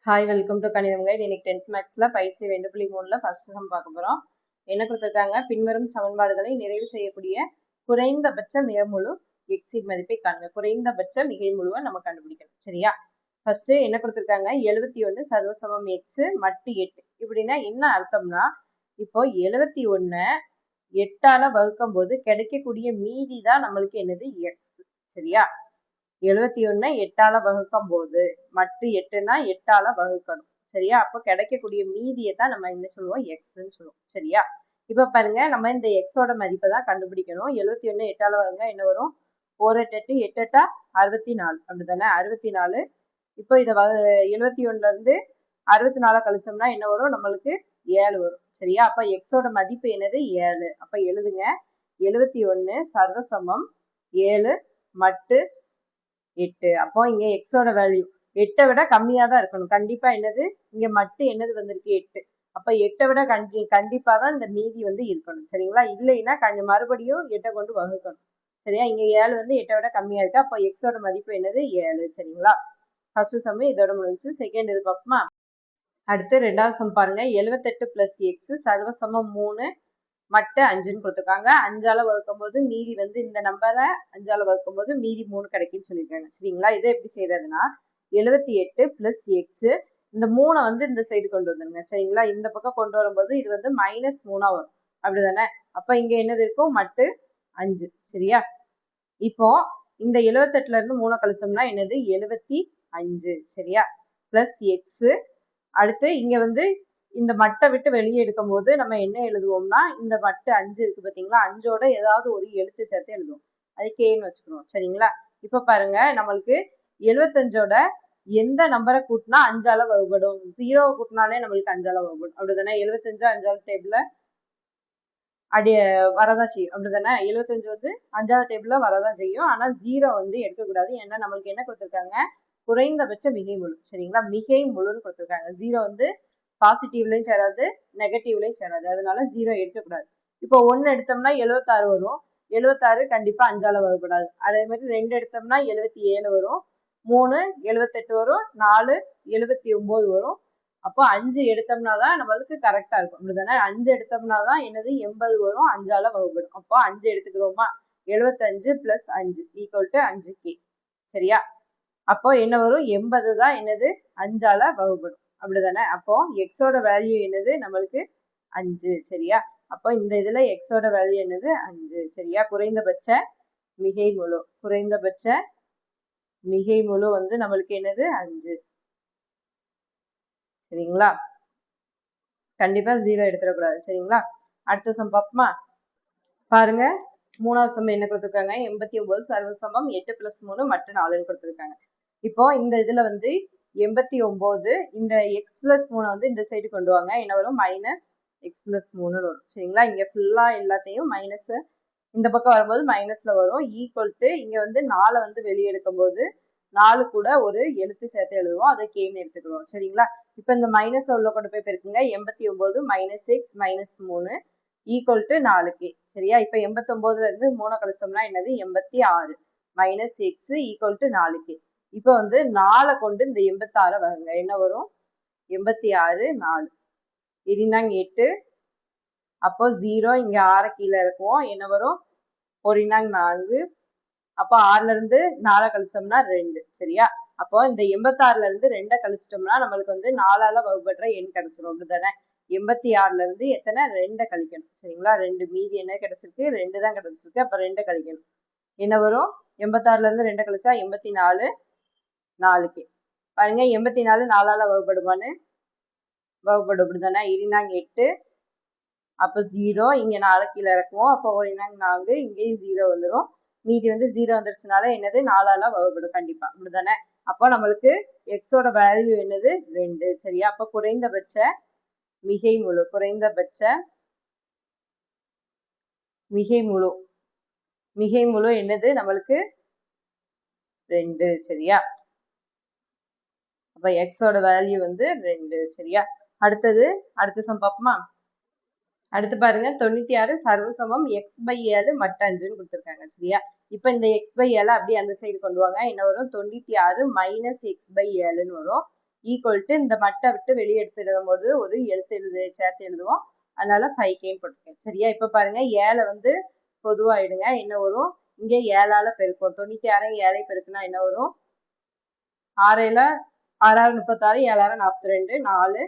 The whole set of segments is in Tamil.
ஹாய் வெல்கம் டு கணிதம் கைட். இன்னைக்கு 10th மேக்ஸ்ல பயிற்சி 2.3ல ஃபர்ஸ்ட் சம் பார்க்க போறோம். என்ன கொடுத்துருக்காங்க? பின்வரும் சமன்பாடுகளை நிறைவு செய்யக்கூடிய குறைந்தபட்ச மிகமுழு எக்ஸிட் மதிப்பை காண்க. குறைந்தபட்ச மிகை முழுவை நம்ம கண்டுபிடிக்கணும். சரியா? ஃபர்ஸ்ட் என்ன கொடுத்துருக்காங்க? 71 சர்வசமம் எக்ஸ் மட்டு 8. இப்படின்னா என்ன அர்த்தம்னா, இப்போ 71 8ஆல வகுக்கும் போது கிடைக்கக்கூடிய மீதி தான் நம்மளுக்கு என்னது? எக்ஸ். சரியா? 71 8ஆல வகுக்கும் போது மட்டு 8னா 8ஆல வகுக்கணும். சரியா? அப்போ கிடைக்கக்கூடிய மீதியை தான் நம்ம என்ன சொல்லுவோம்? எக்ஸ்ன்னு சொல்லுவோம். சரியா? இப்ப பாருங்க, நம்ம இந்த எக்ஸோட மதிப்பை தான் கண்டுபிடிக்கணும். 71 8ஆல வகுங்க என்ன வரும்? 4 8 8 8 64. அப்படித்தானே? 64. இப்போ இதை 71ல இருந்து 64 கழிச்சோம்னா என்ன வரும்? நம்மளுக்கு 7 வரும். சரியா? அப்ப எக்ஸோட மதிப்பு என்னது? 7. அப்ப எழுதுங்க, 71 சர்வசமம் 7 மட்டு 8. அப்போ இங்க எக்ஸோட வேல்யூ 8 விட கம்மியா தான் இருக்கணும். கண்டிப்பா என்னது? இங்க மட்டும் என்னது வந்திருக்கு? 8. அப்ப 8 விட கண்டிப்பா தான் இந்த மீதி இருக்கணும். சரிங்களா? இல்லைன்னா மறுபடியும் 8 கொண்டு வகுக்கணும். சரியா? இங்க 7 8 விட கம்மியா இருக்கு. அப்போ எக்ஸோட மதிப்பு என்னது? 7. சரிங்களா? ஃபர்ஸ்ட் சம் இதோட முடிஞ்சு. செகண்ட் இது பார்ப்போமா? அடுத்து ரெண்டாவது சம் பாருங்க. 78 பிளஸ் எக்ஸ் சர்வசமம் 3 மட்டு 5ன்னு கொடுத்துருக்காங்க. 5ஆல வகுக்கும் போது மீதி இந்த நம்பரை 5ஆல வகுக்கும் போது மீதி 3 கிடைக்குன்னு சொல்லியிருக்காங்க. சரிங்களா? இதை எப்படி செய்யறதுன்னா, 78 பிளஸ் எக்ஸ் இந்த 3 இந்த சைடு கொண்டு வந்துருங்க. சரிங்களா? இந்த பக்கம் கொண்டு வரும்போது இது -3 வரும். அப்படிதானே? அப்ப இங்க என்னது இருக்கும்? மட்டு 5. சரியா? இப்போ இந்த 78ல இருந்து 3 கழிச்சோம்னா என்னது? 75. சரியா? Plus X. அடுத்து இங்க இந்த மட்டை விட்டு வெளியே எடுக்கும் போது நம்ம என்ன எழுதுவோம்னா, இந்த மட்டு 5 இருக்கு பார்த்தீங்களா? 5ஓட ஏதாவது ஒரு எழுத்து சேர்த்து எழுதுவோம். அது கேன்னு வச்சுக்கணும். சரிங்களா? இப்ப பாருங்க, நம்மளுக்கு 75ஓட எந்த நம்பரை கூட்டினா 5ஆல வகுப்படும்? 0 கூட்டினாலே நம்மளுக்கு 5ஆல வகுப்படும். அப்படிதானே? 75 5ஆவது டேபிள்ல வரதான் செய்யும். அப்படிதானே? 75 5ஆவது டேபிள்ல வரதான் செய்யும். ஆனா 0 எடுக்கக்கூடாது. ஏன்னா நம்மளுக்கு என்ன கொடுத்துருக்காங்க? குறைந்தபட்ச மிகை முழு. சரிங்களா? மிகை முழுன்னு கொடுத்துருக்காங்க. 0 பாசிட்டிவ்லயும் சேராது, நெகட்டிவ்லயும் சேராது. அதனால 0 எடுக்கக்கூடாது. இப்போ 1 எடுத்தோம்னா 76 வரும். 76 கண்டிப்பா 5ஆல வகுப்படாது. அதே மாதிரி 2 எடுத்தோம்னா 77 வரும். 3 78 வரும். 4 79 வரும். அப்போ 5 எடுத்தோம்னா தான் நம்மளுக்கு கரெக்டா இருக்கும். அப்படிதானே? 5 எடுத்தோம்னா தான் என்னது? 80 வரும். 5ஆல வகுப்படும். அப்போ 5 எடுத்துக்கிறோமா? 75 பிளஸ் 5 ஈக்குவல் டு 5k. சரியா? அப்போ என்ன வரும்? 80 தான் என்னது? 5ஆல வகுப்படும். அப்படிதானே? அப்போ எக்ஸோட வேல்யூ என்னது? நம்மளுக்கு 5. சரியா? அப்போ இந்த இதுல எக்ஸோட வேல்யூ என்னது? 5. சரியா? குறைந்தபட்ச மிகை முழு. குறைந்தபட்ச மிகை முழு நம்மளுக்கு என்னது? 5. சரிங்களா? கண்டிப்பா 0 எடுத்துடக்கூடாது. சரிங்களா? அடுத்த சம் பார்ப்போமா? பாருங்க, மூணாவது சம் என்ன கொடுத்துருக்காங்க? 89 சர்வசமம் 8 பிளஸ் 3 மட்டு 4ன்னு கொடுத்துருக்காங்க. இப்போ இந்த இதுல 89 இந்த எக்ஸ் பிளஸ் 3 இந்த சைடு கொண்டு வாங்க. என்ன வரும்? மைனஸ் எக்ஸ் பிளஸ் 3 வரும். சரிங்களா? இங்க ஃபுல்லா எல்லாத்தையும் மைனஸ் இந்த பக்கம் வரும்போது மைனஸ்ல வரும். ஈக்குவல் டு இங்க 4 வெளியே எடுக்கும் போது 4 கூட ஒரு எழுத்து சேர்த்து எழுதுவோம். அதை கேன்னு எடுத்துக்கிறோம். சரிங்களா? இப்ப இந்த மைனஸ் உள்ள கொண்டு போய் பெருக்குங்க. 89 minus X minus 3 equal to 4k. சரியா? இப்ப 89ல இருந்து 3 கழிச்சோம்னா என்னது? 86 minus X equal to 4k. இப்ப 4 கொண்டு இந்த 86 வருங்க. என்ன வரும்? 86 4 இருந்தாங்க 8. அப்போ 0 இங்க 6 கீழே இருக்கும். என்ன வரும்? 4 4. அப்போ 6ல இருந்து 4 கழிச்சோம்னா 2. சரியா? அப்போ இந்த 86ல இருந்து 2 கழிச்சிட்டோம்னா நம்மளுக்கு 4ஆல வகுப்படுற எண் கிடைச்சிடும். அப்படிதானே? 86ல இருந்து எத்தனை? 2 கழிக்கணும். சரிங்களா? 2 மீதி என்ன கிடைச்சிருக்கு? 2 தான் கிடைச்சிருக்கு. அப்ப 2 கழிக்கணும். என்ன வரும்? 86ல இருந்து 2 கழிச்சா 84 4k. பாருங்க, 84 4ஆல வகுப்படுமான்னு? வகுப்படும். அப்படிதானே? இருந்தாங்க 8. அப்போ 0 இங்க 4 கீழே இறக்குவோம். அப்போ 4 இங்கேயும் 0 வந்துடும். மீதி 0 வந்துருச்சுனால என்னது? 4ஆல வகுப்படும் கண்டிப்பா. அப்படிதானே? அப்போ நம்மளுக்கு எக்ஸோட வேல்யூ என்னது? 2. சரியா? அப்போ குறைந்தபட்ச மிகை முழு. குறைந்தபட்ச மிகை முழு. மிகை முழு என்னது? நம்மளுக்கு 2. சரியா? அப்ப எக்ஸோட வேல்யூ 2. சரியா? அடுத்த சம் பார்ப்போமா? அடுத்து பாருங்க, 96 சர்வசமம் x/7 மட்டு 5ன்னு கொடுத்துருக்காங்க. சரியா? இப்ப இந்த x/7 அப்படியே அந்த சைடு கொண்டு வாங்க. என்ன வரும்? 96 மைனஸ் x/7ன்னு வரும். ஈக்குவல் டு இந்த மட்டை விட்டு வெளியே எடுத்துடும் போது ஒரு சேர்த்து எழுதுவோம். அதனால 5K போட்டுருக்கேன். சரியா? இப்ப பாருங்க 7 வந்து பொதுவாயிடுங்க. என்ன வரும்? இங்க 7ஆல பெருக்கும். 96 7 பெருக்குனா என்ன வரும்? 6 6 36 7 42 4.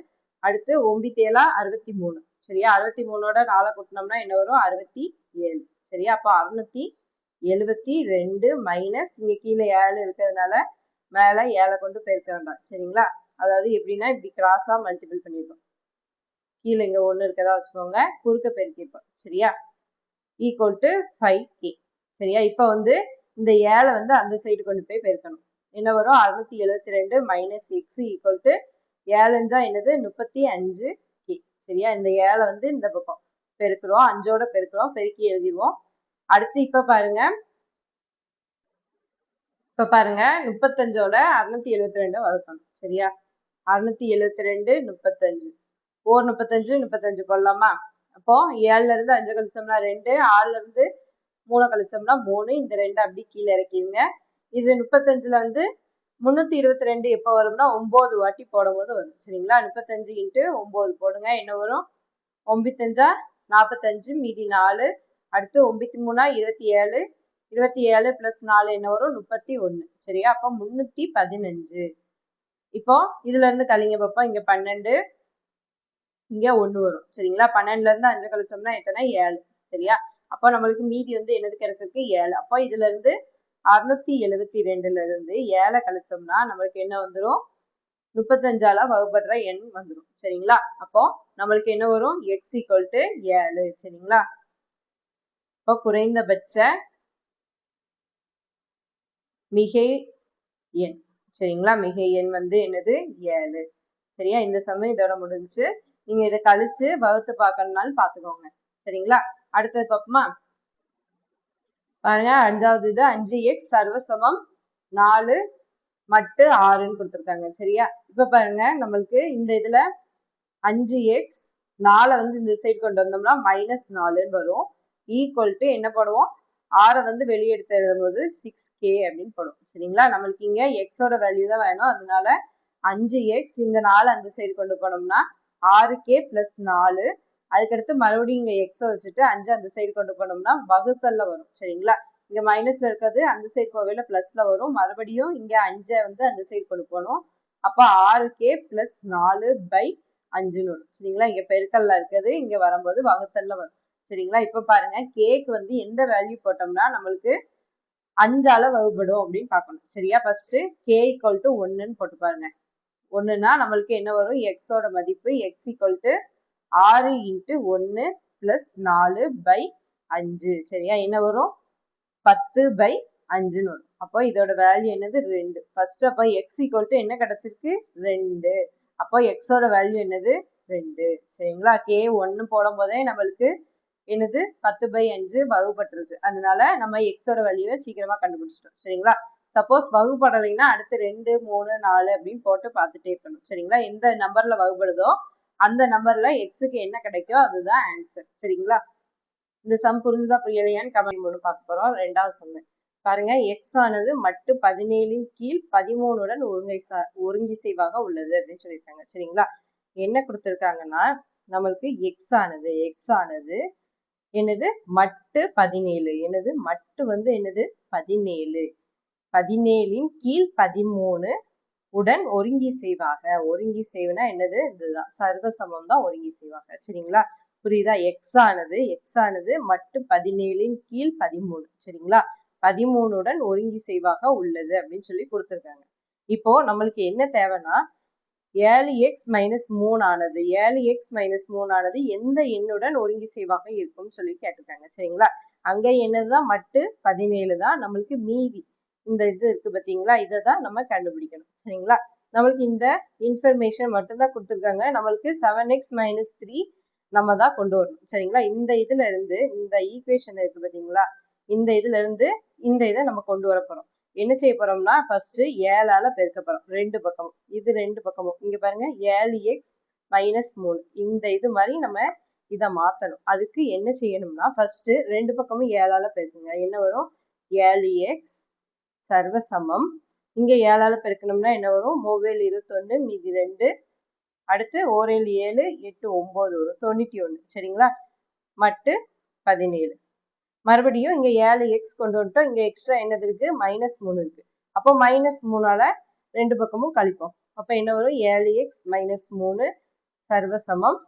அடுத்து 9 7 63. சரியா? 63ஓட 4 கூட்டினோம்னா என்ன வரும்? 67. சரியா? அப்போ 672 மைனஸ் இங்க கீழே 7 இருக்கிறதுனால மேல 7 கொண்டு பெருக்க வேண்டாம். சரிங்களா? அதாவது எப்படின்னா இப்படி கிராஸா மல்டிபிள் பண்ணிருக்கோம். கீழே இங்க 1 இருக்கதா வச்சுக்கோங்க, குறுக்க பெருக்கிருப்போம். சரியா? Equal to 5K. சரியா? இப்ப வந்து இந்த 7 வந்து அந்த சைடு கொண்டு போய் பெருக்கணும். என்ன வரும்? 672 மைனஸ் எக்ஸ் ஈக்குவல் டு 7 என்னது? 35K. சரியா? இந்த 7 வந்து இந்த பக்கம் பெருக்கிறோம், 5ஓட பெருக்கிறோம், பெருக்கி எழுதிடுவோம். அடுத்து இப்ப பாருங்க 35ஓட 672 வகுக்கணும். சரியா? 672 35 35 போடலாமா? அப்போ 7ல இருந்து 5 கழிச்சோம்னா 2, 6ல இருந்து 3 கழிச்சோம்னா 3. இந்த 2 அப்படி கீழே இறக்கிடுங்க. இது 35ல வந்து 322 எப்போ வரும்னா 9 வாட்டி போடும் போது வரும். சரிங்களா? 35 × 9 போடுங்க. என்ன வரும்? 9 45 மீதி 4. அடுத்து 9 27. 27 பிளஸ் 4 என்ன வரும்? 31. சரியா? அப்போ 315. இப்போ இதுல இருந்து கழிங்க பார்ப்போம். இங்க 12, இங்க 1 வரும். சரிங்களா? 12ல இருந்து 5 கழிச்சோம்னா எத்தனை? 7. சரியா? அப்போ நம்மளுக்கு மீதி வந்து என்னது கிடைச்சிருக்கு? 7. அப்போ இதுல இருந்து 672ல இருந்து 7 கழிச்சோம்னா நம்மளுக்கு என்ன வந்துடும்? 35ஆல வகுப்படுற எண் வந்துடும். சரிங்களா? அப்போ நம்மளுக்கு என்ன வரும்? x = 7. சரிங்களா? இப்போ குறைந்தபட்ச மிகை எண். சரிங்களா? மிகை எண் வந்து என்னது? 7. சரியா? இந்த சமயம் இதோட முடிஞ்சு. நீங்க இதை கழிச்சு வகுத்து பார்க்கணும்னாலும் பார்த்துக்கோங்க. சரிங்களா? அடுத்தது பார்ப்போமா? பாருங்க 5வது இது 5x சர்வசமம் 4 மட்டு 6ன்னு கொடுத்துருக்காங்க. சரியா? இப்ப பாருங்க நம்மளுக்கு இந்த இதுல 5x 4 வந்து இந்த சைடு கொண்டு வந்தோம்னா -4ன்னு வரும். ஈக்குவல் டு என்ன போடுவோம்? 6 வந்து வெளியே எடுத்து எழுதும் போது 6K அப்படின்னு போடுவோம். சரிங்களா? நம்மளுக்கு இங்க எக்ஸோட வேல்யூ தான் வேணும். அதனால 5x இந்த 4 அந்த சைடு கொண்டு போனோம்னா 6K + 4. அதுக்கடுத்து மறுபடியும் இங்க எக்ஸ வச்சுட்டு 5 அந்த சைடு கொண்டு போனோம்னா வகுத்தல்ல வரும். சரிங்களா? இங்க மைனஸ்ல இருக்கிறது அந்த சைடு போவேல பிளஸ்ல வரும். மறுபடியும் இங்க 5 வந்து அந்த சைடு கொண்டு போகணும். அப்ப 6K + 4/5ன்னு வரும். சரிங்களா? இங்க பெருக்கல்ல இருக்கிறது இங்க வரும்போது வகுத்தல்ல வரும். சரிங்களா? இப்ப பாருங்க கேக்கு வந்து எந்த வேல்யூ போட்டோம்னா நம்மளுக்கு 5ஆல வகுப்படும் அப்படின்னு பார்க்கணும். சரியா? ஃபர்ஸ்ட் K = 1ன்னு போட்டு பாருங்க. 1னா நம்மளுக்கு என்ன வரும்? எக்ஸோட மதிப்பு x = 6 × 1 + 4/5. சரியா? என்ன வரும்? 10/5ன்னு வரும். அப்போ இதோட வேல்யூ என்னது? 2. ஃபர்ஸ்ட் அப்போ x = என்ன கிடைச்சிருக்கு? 2. அப்போ எக்ஸோட வேல்யூ என்னது? 2. சரிங்களா? K 1 போடும் போதே நம்மளுக்கு என்னது? 10/5 வகுப்பட்டுருச்சு. அதனால நம்ம எக்ஸோட வேல்யூவை சீக்கிரமா கண்டுபிடிச்சிட்டோம். சரிங்களா? சப்போஸ் வகுப்படலைன்னா அடுத்து 2 3 4 அப்படின்னு போட்டு பார்த்துட்டே இருக்கணும். சரிங்களா? எந்த நம்பர்ல வகுப்படுதோ அந்த நம்பர்ல எக்ஸுக்கு என்ன கிடைக்கோ அதுதான் ஆன்சர். சரிங்களா? இந்த சம் புரிஞ்சுதா புரியலையான்னு கமெண்ட் பண்ணி பார்க்க போறோம். 2வது சம் பாருங்க. எக்ஸ் ஆனது மட்டு 17ன் கீழ் 13உடன் ஒருங்கிசைவாக உள்ளது அப்படின்னு சொல்லியிருக்காங்க. சரிங்களா? என்ன கொடுத்துருக்காங்கன்னா நம்மளுக்கு எக்ஸ் ஆனது என்னது? மட்டு 17. என்னது? மட்டு வந்து என்னது? 17. 17ன் கீழ் 13 உடன் ஒருங்கிசைவாக. ஒருங்கிசைவுனா என்னது? இதுதான் சர்வசமம் தான் ஒருங்கிசைவாக. சரிங்களா? புரியுதா? எக்ஸ் ஆனது மட்டு 17ன் கீழ் 13. சரிங்களா? 13உடன் ஒருங்கிசைவாக உள்ளது அப்படின்னு சொல்லி கொடுத்துருக்காங்க. இப்போ நம்மளுக்கு என்ன தேவைன்னா 7x - 3 ஆனது 7x - 3 ஆனது எந்த எண்ணுடன் ஒருங்கிசைவாக இருக்கும்னு சொல்லி கேட்டிருக்காங்க. சரிங்களா? அங்க என்னதுதான்? மட்டு 17 தான். நம்மளுக்கு மீதி இந்த இது இருக்கு பார்த்தீங்களா? இதை தான் நம்ம கண்டுபிடிக்கணும். சரிங்களா? நம்மளுக்கு இந்த இன்ஃபர்மேஷன் மட்டும்தான் கொடுத்துருக்காங்க. நம்மளுக்கு 7x - 3 நம்ம தான் கொண்டு வரணும். சரிங்களா? இந்த இதுல இருந்து இந்த ஈக்குவேஷன் இருக்கு பார்த்தீங்களா? இந்த இதுல இருந்து இந்த இதை நம்ம கொண்டு வர போறோம். என்ன செய்ய போறோம்னா ஃபர்ஸ்ட் 7ஆல பெருக்க போறோம். 2 பக்கமும். இது 2 பக்கமும். இங்க பாருங்க 7x - 3. இந்த இது மாதிரி நம்ம இதை மாத்தணும். அதுக்கு என்ன செய்யணும்னா ஃபர்ஸ்ட் 2 பக்கமும் 7ஆல பெருக்குங்க. என்ன வரும்? 7x சர்வசமம் இங்க 7ஆல பெருக்கணும்னா என்ன வரும்? 3 21 மீதி 2 அடுத்து 1 7 8 9 வரும் 91 சரிங்களா? மட்டு 17 மறுபடியும் இங்க 7x கொண்டு வந்துட்டோம். இங்க எக்ஸ்ட்ரா என்னது இருக்கு? -3 இருக்கு. அப்போ -3ஆல ரெண்டு பக்கமும் கழிப்போம். அப்ப என்ன வரும்? 7x - 3 சர்வசமம்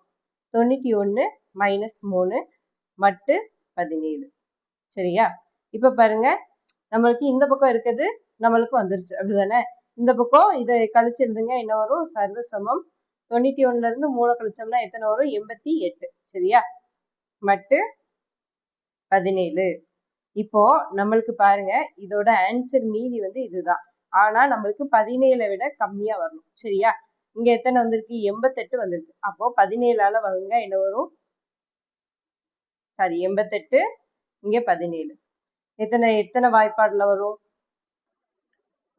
91 - 3 மட்டு 17 சரியா? இப்ப பாருங்க நம்மளுக்கு இந்த பக்கம் இருக்குது நம்மளுக்கு வந்துருச்சு அப்படிதானே? இந்த பக்கம் இதை கழிச்சு எழுதுங்க. என்ன வரும்? சர்வசமம் 91ல இருந்து 3 கழிச்சோம்னா எத்தனை வரும்? 88 சரியா? மட்டு 17 இப்போ நம்மளுக்கு பாருங்க இதோட ஆன்சர் மீதி வந்து இதுதான். ஆனா நம்மளுக்கு 17 விட கம்மியா வரணும் சரியா? இங்க எத்தனை வந்திருக்கு? 88 வந்திருக்கு. அப்போ 17ஆல வகுங்க. என்ன வரும்? சாரி 88 இங்க 17 எத்தனை வாய்ப்பாடுல வரும்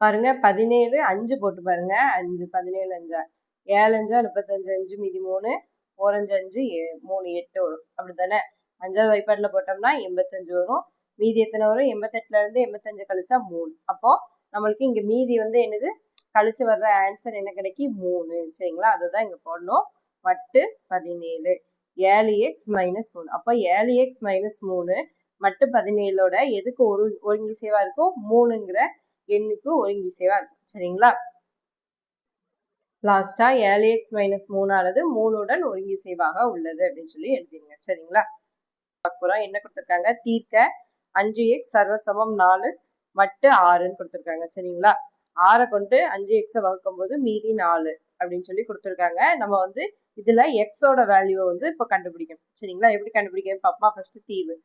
பாருங்க? 17 5 போட்டு பாருங்க. 5 17 5 7 5 35 5 மீதி 3 4 5 5 3 8 வரும் அப்படித்தானே? 5வது வாய்ப்பாடுல போட்டோம்னா 85 வரும். மீதி எத்தனை வரும்? 88ல இருந்து 85 கழிச்சா 3. அப்போ நம்மளுக்கு இங்க மீதி வந்து என்னது? கழிச்சு வர்ற ஆன்சர் என்ன கிடைக்கும்? 3 சரிங்களா? அதுதான் இங்க போடணும். மட்டு 17 7x - 3 அப்போ 7x - 3 மட்டு 17ஓட எதுக்கு ஒருங்கிசைவா இருக்கும்? 3ங்கிற எண்ணுக்கு ஒருங்கிசைவா இருக்கும் சரிங்களா? லாஸ்டா 7x - 3 ஆனது 3உடன் ஒருங்கிசைவாக உள்ளது அப்படின்னு சொல்லி எழுதிருங்க சரிங்களா? அப்புறம் என்ன கொடுத்திருக்காங்க? தீர்க்க 5x சர்வசமம் 4 மட்டு 6ன்னு கொடுத்திருக்காங்க சரிங்களா? 6 கொண்டு 5x வகுக்கும் போது மீதி 4 அப்படின்னு சொல்லி கொடுத்திருக்காங்க. நம்ம வந்து இதுல எக்ஸோட வேல்யூவை வந்து இப்ப கண்டுபிடிக்கணும் சரிங்களா? எப்படி கண்டுபிடிக்கணும் பாப்பா? ஃபர்ஸ்ட் தீர்வு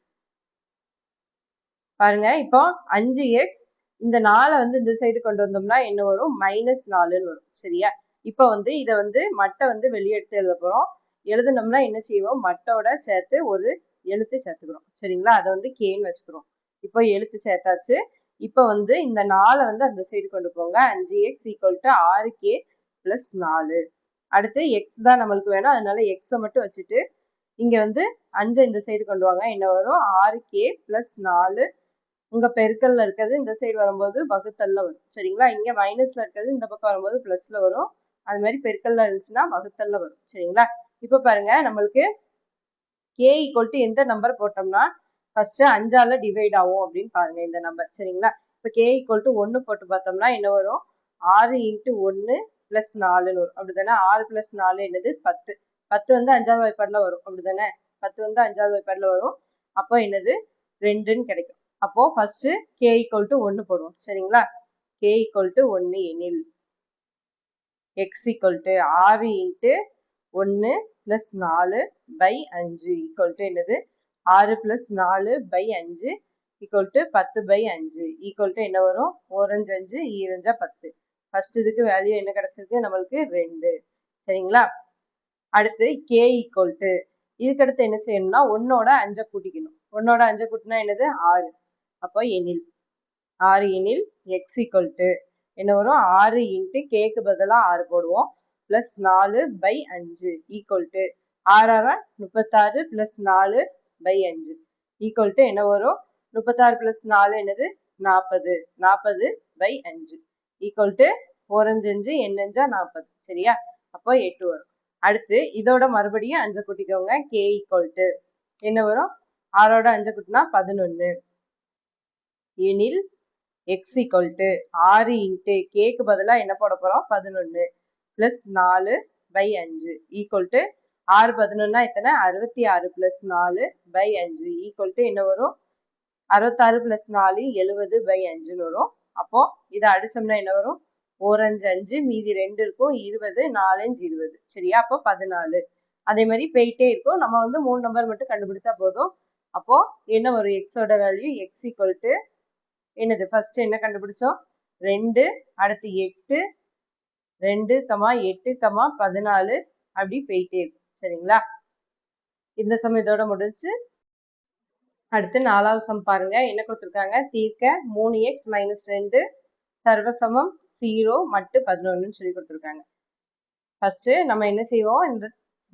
பாருங்க. இப்போ 5x இந்த 4 வந்து இந்த சைடு கொண்டு வந்தோம்னா என்ன வரும்? -4ன்னு வரும் சரியா? இப்போ வந்து இதை வந்து மட்டை வந்து வெளியே எடுத்து எழுத போறோம். எழுதுனோம்னா என்ன செய்வோம்? மட்டோட சேர்த்து ஒரு எழுத்து சேர்த்துக்கிறோம் சரிங்களா? அதை வந்து கேன்னு வச்சுக்கிறோம். இப்போ எழுத்து சேர்த்தாச்சு. இப்போ வந்து இந்த 4 வந்து அந்த சைடு கொண்டு போங்க. 5x = 6k + 4 அடுத்து எக்ஸ் தான் நம்மளுக்கு வேணும். அதனால எக்ஸை மட்டும் வச்சுட்டு இங்க வந்து 5 இந்த சைடு கொண்டு வாங்க. என்ன வரும்? 6k + 4 உங்க பெருக்கல்ல இருக்கிறது இந்த சைடு வரும்போது வகுத்தல்ல வரும் சரிங்களா? இங்க மைனஸ்ல இருக்கிறது இந்த பக்கம் வரும்போது பிளஸ்ல வரும். அது மாதிரி பெருக்கல்ல இருந்துச்சுன்னா வகுத்தல்ல வரும் சரிங்களா? இப்ப பாருங்க நம்மளுக்கு k = எந்த நம்பர் போட்டோம்னா ஃபர்ஸ்ட் 5ஆல டிவைட் ஆகும் அப்படின்னு பாருங்க இந்த நம்பர் சரிங்களா? இப்ப k = 1 போட்டு பார்த்தோம்னா என்ன வரும்? 6 × 1 + 4ன்னு வரும் அப்படிதானே? 6 + 4 என்னது? 10 10 வந்து 5வது வாய்ப்பாடுல வரும் அப்படிதானே? 10 வந்து 5வது வாய்ப்பாடுல வரும். அப்போ என்னது? 2ன்னு கிடைக்கும். அப்போ ஃபர்ஸ்ட் k = 1 போடுவோம் சரிங்களா? k = 1 எனில் x = 6 × 1 + 4 / 5 என்னது? 6 + 4 / 5 = 10/5 என்ன வரும்? 4 5 5 2 5 10 ஃபர்ஸ்ட் இதுக்கு வேல்யூ என்ன கிடைச்சிருக்கு? நம்மளுக்கு 2 சரிங்களா? அடுத்து k = இதுக்கு அடுத்து என்ன செய்யணும்னா 1ஓட 5 கூட்டிக்கணும். 1ஓட 5 கூட்டினா என்னது? 6 அப்போ எனில் 6 எனில் x = என்ன வரும்? 6 × kக்கு பதிலா 6 போடுவோம் +4/5 = 6 36 + 4/5 என்ன வரும்? 36 + 4 என்னது? 40 40/5 4 5 5 8 5 40 சரியா? அப்போ 8 வரும். அடுத்து இதோட மறுபடியும் 5 கூட்டிக்கோங்க. k = என்ன வரும்? 6ஓட 5 கூட்டினா 11 எனில் x = 6 × kக்கு பதிலா என்ன போட போறோம்? 11 +4/5 6 11 எத்தனை? 66 + 4/5 என்ன வரும்? 66 + 4 70/5ன்னு வரும். அப்போ இதை அடிச்சோம்னா என்ன வரும்? 4 5 5 மீதி 2 இருக்கும் 20 4 5 20 சரியா? அப்போ 14 அதே மாதிரி போயிட்டே இருக்கும். நம்ம வந்து 3 நம்பர் மட்டும் கண்டுபிடிச்சா போதும். அப்போ என்ன வரும்? எக்ஸோட வேல்யூ x = என்னது? ஃபர்ஸ்ட் என்ன கண்டுபிடிச்சோம்? 2 அடுத்து 8 2, 8, 14 அப்படி போயிட்டே இருக்கும் சரிங்களா? இந்த சம் இதோட முடிஞ்சு. அடுத்து 4வது சம் பாருங்க. என்ன கொடுத்திருக்காங்க? தீர்க்க 3x - 2 சர்வசமம் 0 மட்டு 11ன்னு சொல்லி கொடுத்திருக்காங்க. ஃபர்ஸ்ட் நம்ம என்ன செய்வோம்? இந்த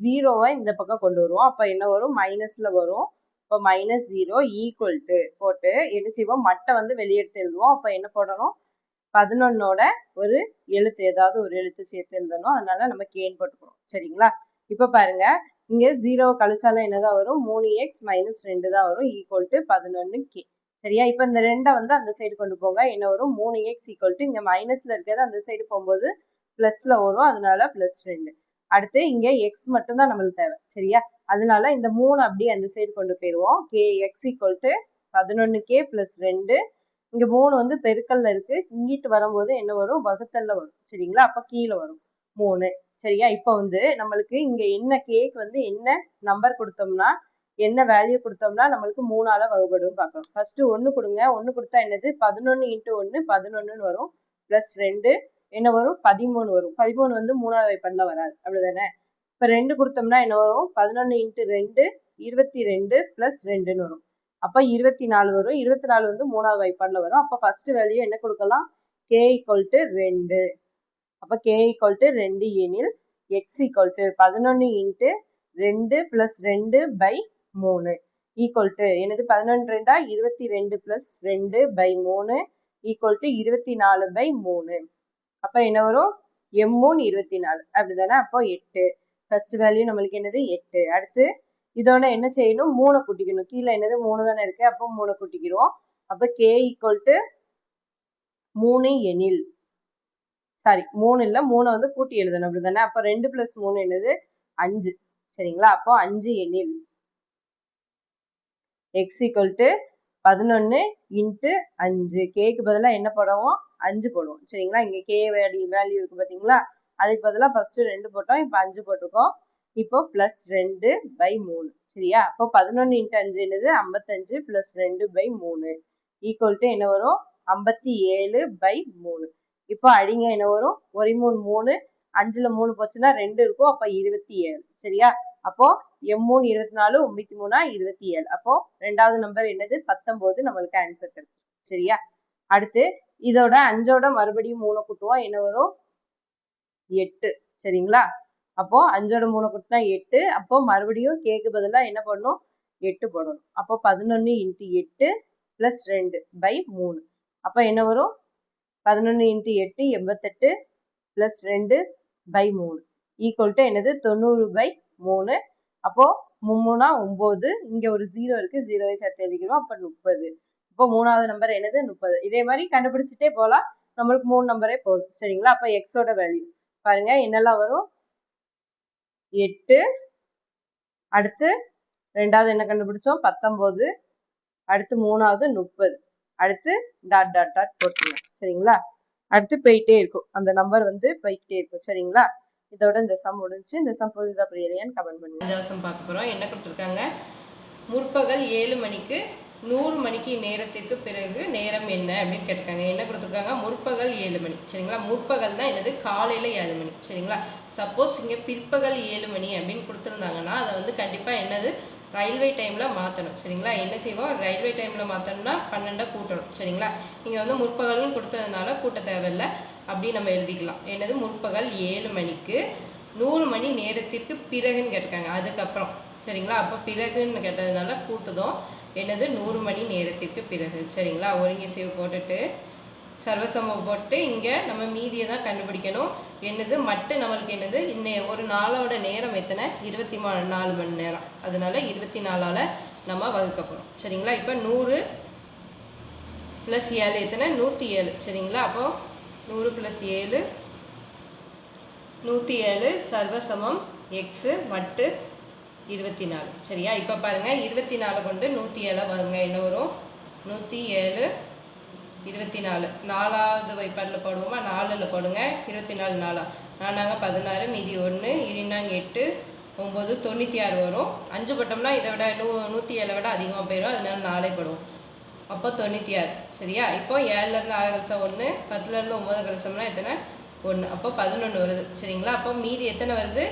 0வை இந்த பக்கம் கொண்டு வருவோம். அப்ப என்ன வரும்? மைனஸ்ல வரும். இப்போ -0 = போட்டு என்ன செய்வோம்? மட்டை வந்து வெளியே எடுத்து எழுதுவோம். அப்ப என்ன போடணும்? 11ஓட ஒரு எழுத்து ஏதாவது ஒரு எழுத்து சேர்த்து எழுதணும். அதனால நம்ம கேன்னு போட்டுக்கிறோம். சரிங்களா? இப்ப பாருங்க, இங்க 0 கழிச்சாலும் என்னதான் வரும்? 3x - 2 தான் வரும், ஈக்குவல் டு 11k. சரியா? இப்ப இந்த 2 வந்து அந்த சைடு கொண்டு போங்க. என்ன வரும்? 3x ஈக்குவல் டு, இங்க மைனஸ்ல இருக்கிறது அந்த சைடு போகும்போது பிளஸ்ல வரும், அதனால +2. அடுத்து இங்க x மட்டும் தான் நம்மளுக்கு தேவை. சரியா? அதனால இந்த 3 அப்படியே அந்த சைடு கொண்டு போயிடுவோம். x equal to 11k + 2. இங்க 3 வந்து பெருக்கல்ல இருக்கு, இங்கிட்டு வரும்போது என்ன வரும்? வகுத்தல்ல வரும். சரிங்களா? அப்ப கீழே வரும் 3. சரியா? இப்ப வந்து நம்மளுக்கு இங்க என்ன கேக்கு வந்து என்ன நம்பர் கொடுத்தோம்னா, என்ன வேல்யூ கொடுத்தோம்னா நம்மளுக்கு 3ஆல வகுபடும் பார்க்கணும். ஃபர்ஸ்ட் 1 கொடுங்க. 1 கொடுத்தா என்னது? 11 × 1 11ன்னு வரும், +2 என்ன வரும்? 13 வரும். 13 வந்து 3ஆவது வைப்பண்ல வராது, அப்படிதானே? இப்ப 2 கொடுத்தோம்னா என்ன வரும்? 11 × 2 22 + 2ன்னு வரும். அப்ப 24 வரும். 24 வந்து 3ஆவது வைப்பண்ல வரும். அப்ப ஃபர்ஸ்ட் வேல்யூ என்ன கொடுக்கலாம்? k = 2. அப்ப k = 2 எனில் x = 11 × 2 + 2/3 ஈக்குவல் டு என்னது? 11 2 22 + 2/3 ஈக்குவல் டு 24/3. அப்ப என்ன வரும்? m3 24, அப்படிதானே? அப்போ 8. ஃபர்ஸ்ட் வேல்யூ நம்மளுக்கு என்னது? 8. அடுத்து இதோட என்ன செய்யணும்? 3 கூட்டிக்கணும். கீழே என்னது? 3 தானே இருக்கு, அப்போ 3 கூட்டிக்கிறோம். அப்ப k = 3 எனில், சாரி 3 இல்ல, 3 வந்து கூட்டி எழுதணும், அப்படிதானே? அப்ப 2 + 3 என்னது? 5. சரிங்களா? அப்போ 5 எனில் x = 11 × 5. கேக்கு பதிலா என்ன போடுவோம்? 5 போடுவோம். சரிங்களா? இங்க k வேல்யூ இருக்கு பாத்தீங்களா? அதுக்கு பதிலா ஃபர்ஸ்ட் 2 போட்டோம், இப்ப 5 போட்டிருக்கோம். இப்போ +2/3. சரியா? அப்போ 11 × 5 என்னது? 55 + 2/3 ஈக்குவல் டு என்ன வரும்? 57/3. இப்போ அடிங்க, என்ன வரும்? 1 3 3, 5ல 3 போச்சுன்னா 2 இருக்கும், அப்ப 27. சரியா? அப்போ m3 24, 9 3 27. அப்போ ரெண்டாவது நம்பர் என்னது? 19 நம்மளுக்கு ஆன்சர் கிடைச்சு. சரியா? அடுத்து இதோட 5ஓட மறுபடியும் 3 கூட்டுவோம். என்ன வரும்? 8. சரிங்களா? அப்போ 5ஓட 3 கூட்டினா 8. அப்போ மறுபடியும் கேக்கு பதிலா என்ன பண்ணணும்? 8 போடணும். அப்போ 11 × 8 + 2/3. அப்ப என்ன வரும்? 11 × 8 88 + 2/3 ஈக்குவல் டு என்னது? 90/3. அப்போ 3 9, இங்க ஒரு 0 இருக்கு, 0வை சேர்த்து எழுதிக்கிறோம். அப்ப 30. இப்போ மூணாவது நம்பர் என்னது? 30. இதே மாதிரி கண்டுபிடிச்சிட்டே போலாம், நம்மளுக்கு 3 நம்பரே போதும். சரிங்களா? அப்ப x ஓட வேல்யூ பாருங்க என்னெல்லாம் வரும்? 8. அடுத்து ரெண்டாவது என்ன கண்டுபிடிச்சோம்? 19. அடுத்து மூணாவது 30. அடுத்து ... போட்டுருங்க. சரிங்களா? அடுத்து போயிட்டே இருக்கும், அந்த நம்பர் வந்து போயிட்டே இருக்கும். சரிங்களா? இதோட இந்த சம் முடிஞ்சு. இந்த சம் புரியுதா புரியலையான்னு கமெண்ட் பண்ணுங்க. 5வது சம் பார்க்க போறோம். என்ன கொடுத்துருக்காங்க? முற்பகல் 7 மணிக்கு 100 மணிக்கு நேரத்திற்கு பிறகு நேரம் என்ன அப்படின்னு கேட்டிருக்காங்க. என்ன கொடுத்துருக்காங்க? முற்பகல் 7 மணி. சரிங்களா? முற்பகல் தான் என்னது? காலையில 7 மணி. சரிங்களா? சப்போஸ் இங்க பிற்பகல் 7 மணி அப்படின்னு கொடுத்துருந்தாங்கன்னா அதை வந்து கண்டிப்பா என்னது? ரயில்வே டைம்ல மாற்றணும். சரிங்களா? என்ன செய்வோம்? ரயில்வே டைம்ல மாற்றணும்னா 12 கூட்டணும். சரிங்களா? இங்க வந்து முற்பகல்னு கொடுத்ததுனால கூட்ட தேவையில்லை, அப்படி நம்ம எழுதிக்கலாம். என்னது? முற்பகல் 7 மணிக்கு 100 மணி நேரத்திற்கு பிறகுன்னு கேட்டிருக்காங்க, அதுக்கப்புறம். சரிங்களா? அப்போ பிறகுன்னு கேட்டதுனால கூட்டுதோம். என்னது? 100 மணி நேரத்திற்கு பிறகு. சரிங்களா? ஒருங்கிசைவு போட்டுட்டு சர்வசமம் போட்டு இங்க நம்ம மீதியை தான் கண்டுபிடிக்கணும். என்னது? மட்டும் நம்மளுக்கு என்னது? இன்னும் ஒரு நாளோட நேரம் எத்தனை? 24 மணி நேரம். அதனால 24ஆல நம்ம வகுக்க போறோம். சரிங்களா? இப்போ 100 + 7 எத்தனை? 107. சரிங்களா? அப்போ 100 + 7 107 சர்வசமம் x மட்டு 24. சரியா? இப்போ பாருங்க, 24 கொண்டு 107 வகுங்க. என்ன வரும்? 107 24. 4ஆவது வைப்பாட்டில் போடுவோமா? 4ல் போடுங்க. 24 4 4 16, மீதி 1, 8 9 96 வரும். 5 போட்டோம்னா இதை விட 107 விட அதிகமாக போயிடும், அதனால 4 போடுவோம். அப்போ 96. சரியா? இப்போ 7லேருந்து 6 கழிச்சா 1, 10லேருந்து 9 கழிச்சோம்னா எத்தனை? 1. அப்போ 11 வருது. சரிங்களா? அப்போ மீதி எத்தனை வருது?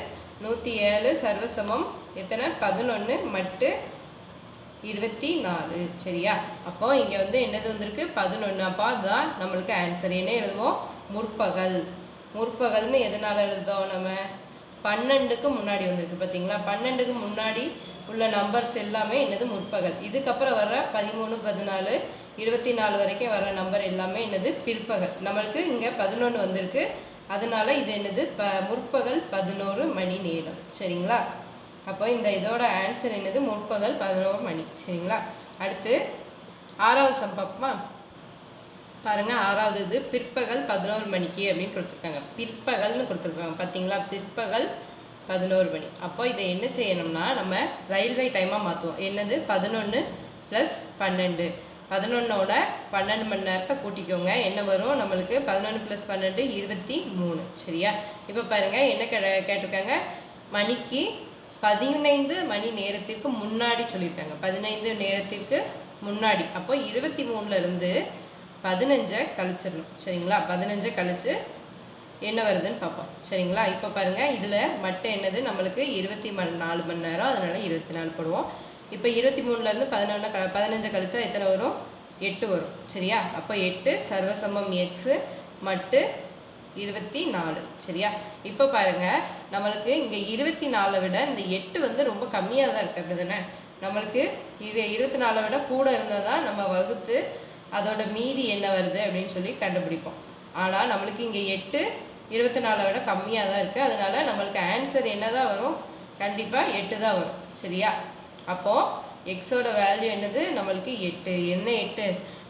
107 சர்வசமம் எத்தனை? 11 மட்டு 24. சரியா? அப்போ இங்க வந்து என்னது வந்திருக்கு? 11. அப்போ அதுதான் நம்மளுக்கு ஆன்சர். என்ன எழுதுவோம்? முற்பகல். முற்பகல்னு எதனால எழுதுவோம்? நம்ம 12க்கு முன்னாடி வந்திருக்கு பார்த்தீங்களா? 12க்கு முன்னாடி உள்ள நம்பர்ஸ் எல்லாமே என்னது முற்பகல். இதுக்கப்புறம் வர 13, 14, 24 வரைக்கும் வர நம்பர் எல்லாமே என்னது பிற்பகல். நம்மளுக்கு இங்கே 11 வந்திருக்கு, அதனால இது என்னது முற்பகல் 11 மணி நேரம். சரிங்களா? அப்போ இந்த இதோட ஆன்சர் என்னது முற்பகல் 11 மணி. சரிங்களா? அடுத்து 6வது சம் பார்ப்போமா? பாருங்க, 6வது இது பிற்பகல் 11 மணிக்கு அப்படின்னு கொடுத்துருக்காங்க. பிற்பகல்னு கொடுத்துருக்காங்க பார்த்தீங்களா? பிற்பகல் 11 மணி. அப்போ இதை என்ன செய்யணும்னா நம்ம ரயில்வே டைமாக மாற்றுவோம். என்னது 11 + 12. 11ஓட 12 மணி நேரத்தை கூட்டிக்கோங்க. என்ன வரும் நம்மளுக்கு? 11 + 12 23. சரியா? இப்போ பாருங்கள் என்ன கேட்டிருக்காங்க, மணிக்கு 15 மணி நேரத்திற்கு முன்னாடி சொல்லியிருக்காங்க. 15 நேரத்திற்கு முன்னாடி. அப்போ 23லேருந்து 15 கழிச்சிடணும். சரிங்களா? 15 கழிச்சு என்ன வருதுன்னு பார்ப்போம். சரிங்களா? இப்போ பாருங்கள், இதில் மட்டும் என்னது நம்மளுக்கு 24 மணி நேரம், அதனால் 24 போடுவோம். இப்போ 23லேருந்து 15 கழிச்சா எத்தனை வரும்? 8 வரும். சரியா? அப்போ 8 சர்வசமம் எக்ஸு மட்டு 24. சரியா? இப்போ பாருங்கள், நம்மளுக்கு இங்கே 24 விட இந்த 8 வந்து ரொம்ப கம்மியாக தான் இருக்குது. அப்படி தானே? நம்மளுக்கு இது 24 விட கூட இருந்தால் தான் நம்ம வகுத்து அதோட மீதி என்ன வருது அப்படின்னு சொல்லி கண்டுபிடிப்போம். ஆனால் நம்மளுக்கு இங்கே 8 24 விட கம்மியாக தான் இருக்குது. அதனால நம்மளுக்கு ஆன்சர் என்ன தான் வரும்? கண்டிப்பாக 8 தான் வரும். சரியா? அப்போது எக்ஸோட வேல்யூ என்னது? நம்மளுக்கு 8. என்ன 8?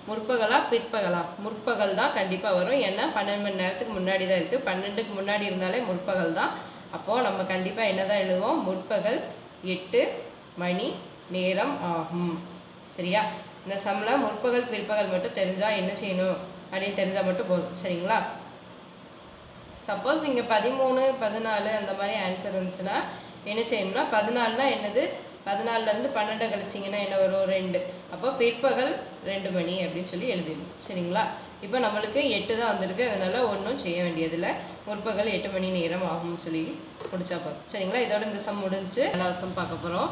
முற்பகலா பிற்பகலா? முற்பகல் தான் கண்டிப்பாக வரும். ஏன்னா 12 மணி நேரத்துக்கு முன்னாடி தான் இருக்குது. 12க்கு முன்னாடி இருந்தாலே முற்பகல் தான். அப்போது நம்ம கண்டிப்பாக என்ன தான் எழுதுவோம்? முற்பகல் 8 மணி நேரம் ஆகும். சரியா? இந்த சம்மில் முற்பகல் பிற்பகல் மட்டும் தெரிஞ்சால் என்ன செய்யணும் அப்படின்னு தெரிஞ்சால் மட்டும் போதும். சரிங்களா? சப்போஸ் இங்கே 13, 14 அந்த மாதிரி ஆன்சர் இருந்துச்சுன்னா என்ன செய்யணும்னா 14னா என்னது? 14லேருந்து 12 கழிச்சிங்கன்னா என்ன வரும்? 2. அப்போ பிற்பகல் 2 மணி அப்படின்னு சொல்லி எழுதிடணும். சரிங்களா? இப்போ நம்மளுக்கு 8 தான் வந்திருக்கு, அதனால் ஒன்றும் செய்ய வேண்டியதில்லை. முற்பகல் 8 மணி நேரம் ஆகும்னு சொல்லி முடிச்சா போதும். சரிங்களா? இதோட இந்த சம் முடிஞ்சு 7வது சம் பார்க்க போகிறோம்.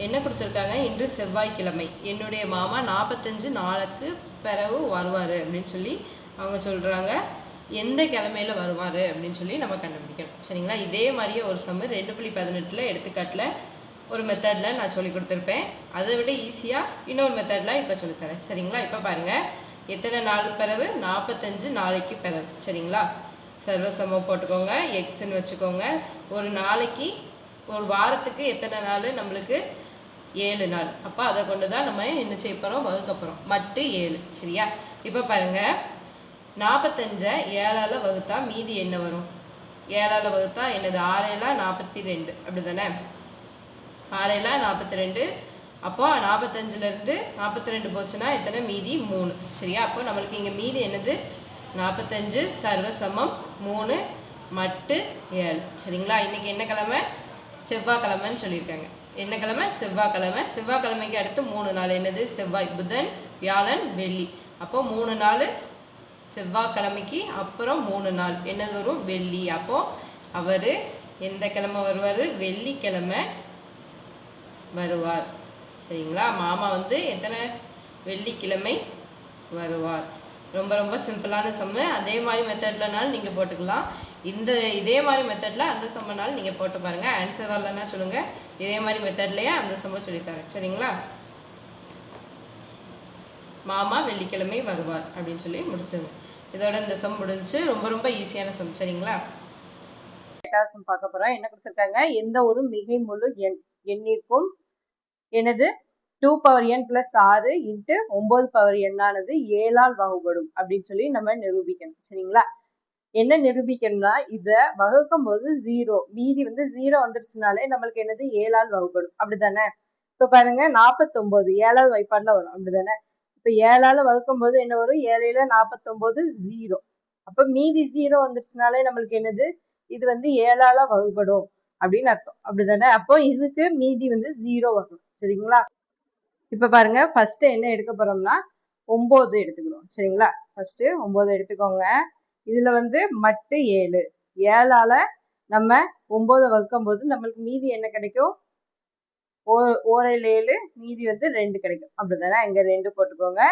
என்ன கொடுத்துருக்காங்க? இன்று செவ்வாய்க்கிழமை. என்னுடைய மாமா 45 நாளுக்கு பிறகு வருவார் அப்படின்னு சொல்லி அவங்க சொல்கிறாங்க. எந்த கிழமையில் வருவார் அப்படின்னு சொல்லி நம்ம கண்டுபிடிக்கணும். சரிங்களா? இதே மாதிரியே ஒரு சம் 2.18 எடுத்துக்காட்டில் ஒரு மெத்தடில் நான் சொல்லி கொடுத்துருப்பேன். அதை விட ஈஸியாக இன்னொரு மெத்தடில் இப்போ சொல்லித்தரேன். சரிங்களா? இப்போ பாருங்கள், எத்தனை நாள் பிறகு? 45 நாளைக்கு பிறகு. சரிங்களா? சர்வசமம் போட்டுக்கோங்க, எக்ஸ்ன்னு வச்சுக்கோங்க. ஒரு நாளைக்கு, ஒரு வாரத்துக்கு எத்தனை நாள்? நம்மளுக்கு 7 நாள். அப்போ அதை கொண்டு தான் நம்ம என்ன செய்ய போகிறோம்? வகுக்க போகிறோம். மட்டு 7. சரியா? இப்போ பாருங்கள், 45 7ஆல் வகுத்தா மீதி என்ன வரும்? 7ஆல் வகுத்தா என்னது? 6 42. அப்படி தானே? 6 42. அப்போ 45லேருந்து 42 போச்சுன்னா எத்தனை? மீதி 3. சரியா? அப்போ நம்மளுக்கு இங்கே மீதி என்னது? 45 சர்வசமம் 3 மட்டு 7. சரிங்களா? இன்றைக்கி என்ன கிழமை? செவ்வாய்க்கிழமைன்னு சொல்லியிருக்காங்க. என்ன கிழமை? செவ்வாய்க்கிழமை. செவ்வாய்க்கிழமைக்கு அடுத்து 3 நாள் என்னது? செவ்வாய், புதன், வியாழன், வெள்ளி. அப்போ 3 நாள் செவ்வாய்க்கிழமைக்கு அப்புறம் 3 நாள் என்னது வரும்? வெள்ளி. அப்போது அவர் எந்த கிழமை வருவார்? வெள்ளிக்கிழமை வருவார். சரிங்களா? மாமா வந்து எத்தனை? வெள்ளிக்கிழமை வருவார். ரொம்ப ரொம்ப சிம்பிளான சம்மு. அதே மாதிரி மெத்தட்லனாலும் நீங்கள் போட்டுக்கலாம். இதே மாதிரி மெத்தடில் அந்த சம்மனாலும் நீங்கள் போட்டு பாருங்கள். ஆன்சர் வரலன்னா சொல்லுங்கள். இதே மாதிரி மெத்தட்லேயே அந்த சம்மை சொல்லித்தரேன். சரிங்களா? மாமா வெள்ளிக்கிழமை வருவார் அப்படின்னு சொல்லி முடிச்சது. இதோட இந்த சம் முடிஞ்சு. ரொம்ப ரொம்ப ஈஸியான சம். சரிங்களா? 8வது சம் பார்க்க போகிறோம். என்ன கொடுத்துருக்காங்க? எந்த ஒரு மிகை முழு எண்ணிற்கும் என்னது 2n + 6 × 9n ஆனது 7ஆல் வகுப்படும் அப்படின்னு சொல்லி நம்ம நிரூபிக்கணும். சரிங்களா? என்ன நிரூபிக்கணும்னா, இதை வகுக்கும் போது 0 மீதி வந்து 0 வந்துருச்சுனாலே நம்மளுக்கு என்னது? 7ஆல் வகுப்படும். அப்படிதானே? இப்போ பாருங்க, 49 7ஆல் வாய்ப்பாடுல வரும். அப்படிதானே? இப்போ 7ஆல் வகுக்கும் போது என்ன வரும்? 7 49 0. அப்போ மீதி 0 வந்துருச்சுனாலே நம்மளுக்கு என்னது? இது வந்து 7ஆல் வகுப்படும் அப்படின்னு அர்த்தம். அப்படிதானே? அப்போ இதுக்கு மீதி வந்து 0 வரணும். சரிங்களா? இப்போ பாருங்க, ஃபர்ஸ்ட் என்ன எடுக்க போறோம்னா 9 எடுத்துக்கிறோம். சரிங்களா? ஃபர்ஸ்ட் 9 எடுத்துக்கோங்க. இதுல வந்து மட்டு 7. 7ஆல் நம்ம 9 வகுக்கும் போது நம்மளுக்கு மீதி என்ன கிடைக்கும்? 7 மீதி வந்து 2 கிடைக்கும். அப்படிதானே? இங்க 2 போட்டுக்கோங்க.